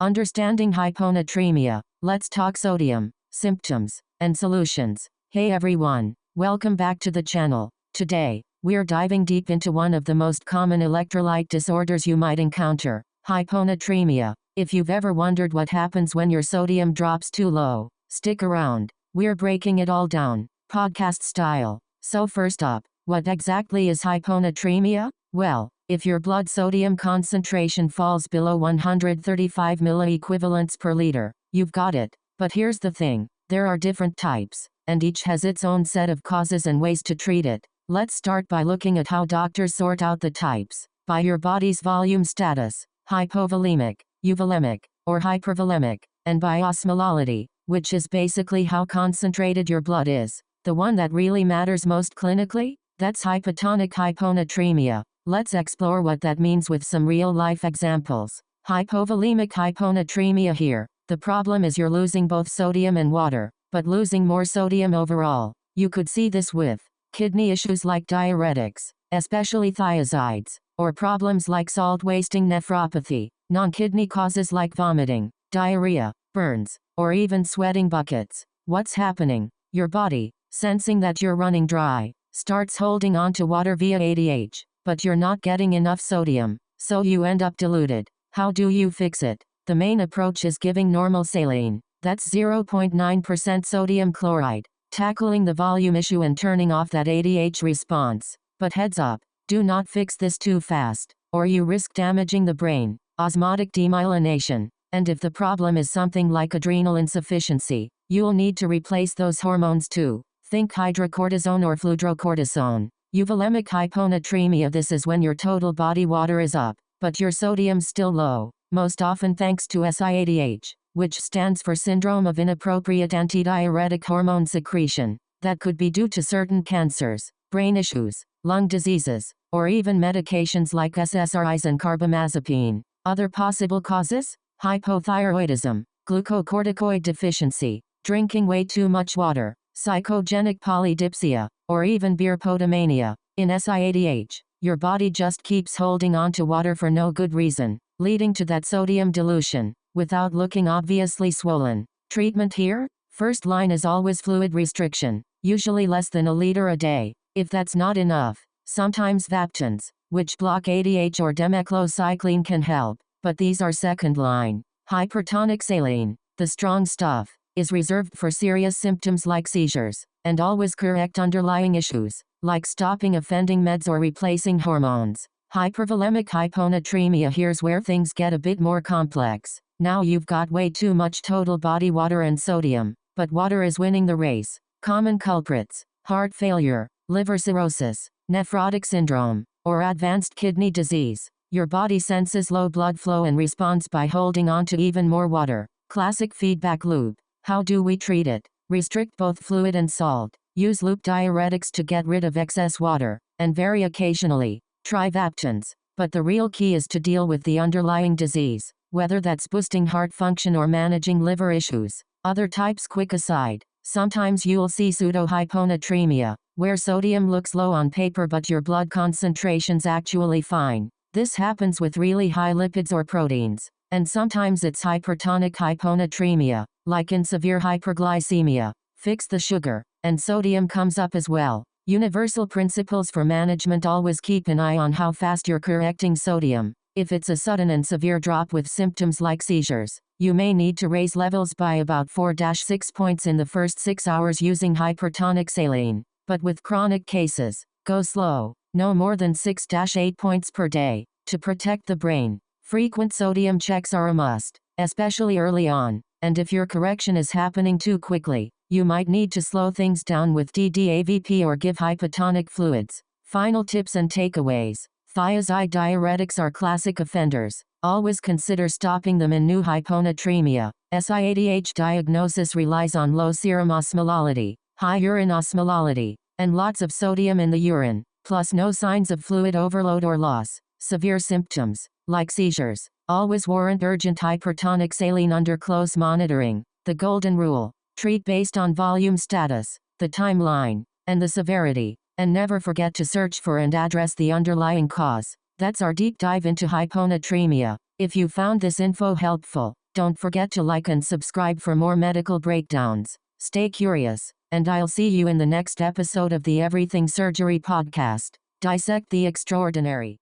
Understanding hyponatremia. Let's talk sodium, symptoms, and solutions. Hey everyone, welcome back to the channel. Today, we're diving deep into one of the most common electrolyte disorders you might encounter, hyponatremia. If you've ever wondered what happens when your sodium drops too low, stick around. We're breaking it all down, podcast style. So first up, what exactly is hyponatremia? Well, if your blood sodium concentration falls below 135 milliequivalents per liter, you've got it. But here's the thing, there are different types, and each has its own set of causes and ways to treat it. Let's start by looking at how doctors sort out the types. By your body's volume status, hypovolemic, euvolemic, or hypervolemic, and by osmolality, which is basically how concentrated your blood is. The one that really matters most clinically? That's hypotonic hyponatremia. Let's explore what that means with some real-life examples. Hypovolemic hyponatremia here. The problem is you're losing both sodium and water, but losing more sodium overall. You could see this with kidney issues like diuretics, especially thiazides, or problems like salt-wasting nephropathy, non-kidney causes like vomiting, diarrhea, burns, or even sweating buckets. What's happening? Your body, sensing that you're running dry, starts holding on to water via ADH, but you're not getting enough sodium, so you end up diluted. How do you fix it? The main approach is giving normal saline, that's 0.9% sodium chloride, tackling the volume issue and turning off that ADH response. But heads up, do not fix this too fast, or you risk damaging the brain. Osmotic demyelination. And if the problem is something like adrenal insufficiency, you'll need to replace those hormones too. Think hydrocortisone or fludrocortisone. Euvolemic hyponatremia. This is when your total body water is up, but your sodium's still low, most often thanks to SIADH, which stands for Syndrome of Inappropriate Antidiuretic Hormone Secretion. That could be due to certain cancers, brain issues, lung diseases, or even medications like SSRIs and carbamazepine. Other possible causes? Hypothyroidism, glucocorticoid deficiency, drinking way too much water, psychogenic polydipsia, or even beer potomania. In SIADH, your body just keeps holding on to water for no good reason, leading to that sodium dilution, without looking obviously swollen. Treatment here? First line is always fluid restriction, usually less than a liter a day. If that's not enough, sometimes Vaptans, which block ADH or demeclocycline, can help, but these are second line. Hypertonic saline, the strong stuff, is reserved for serious symptoms like seizures, and always correct underlying issues, like stopping offending meds or replacing hormones. Hypervolemic hyponatremia. Here's where things get a bit more complex. Now you've got way too much total body water and sodium, but water is winning the race. Common culprits: heart failure, liver cirrhosis, nephrotic syndrome, or advanced kidney disease. Your body senses low blood flow and responds by holding on to even more water. Classic feedback loop. How do we treat it? Restrict both fluid and salt. Use loop diuretics to get rid of excess water, and very occasionally, try Vaptans. But the real key is to deal with the underlying disease, whether that's boosting heart function or managing liver issues. Other types. Quick aside, sometimes you'll see pseudo-hyponatremia, where sodium looks low on paper but your blood concentration's actually fine. This happens with really high lipids or proteins. And sometimes it's hypertonic hyponatremia, like in severe hyperglycemia. Fix the sugar, and sodium comes up as well. Universal principles for management: always keep an eye on how fast you're correcting sodium. If it's a sudden and severe drop with symptoms like seizures, you may need to raise levels by about 4-6 points in the first 6 hours using hypertonic saline. But with chronic cases, go slow, no more than 6-8 points per day, to protect the brain. Frequent sodium checks are a must, especially early on, and if your correction is happening too quickly, you might need to slow things down with DDAVP or give hypotonic fluids. Final tips and takeaways. Thiazide diuretics are classic offenders. Always consider stopping them in new hyponatremia. SIADH diagnosis relies on low serum osmolality, high urine osmolality, and lots of sodium in the urine, plus no signs of fluid overload or loss. Severe symptoms, like seizures, always warrant urgent hypertonic saline under close monitoring. The golden rule: treat based on volume status, the timeline, and the severity, and never forget to search for and address the underlying cause. That's our deep dive into hyponatremia. If you found this info helpful, Don't forget to like and subscribe for more medical breakdowns. Stay curious, and I'll see you in the next episode of the Everything Surgery podcast. Dissect the extraordinary.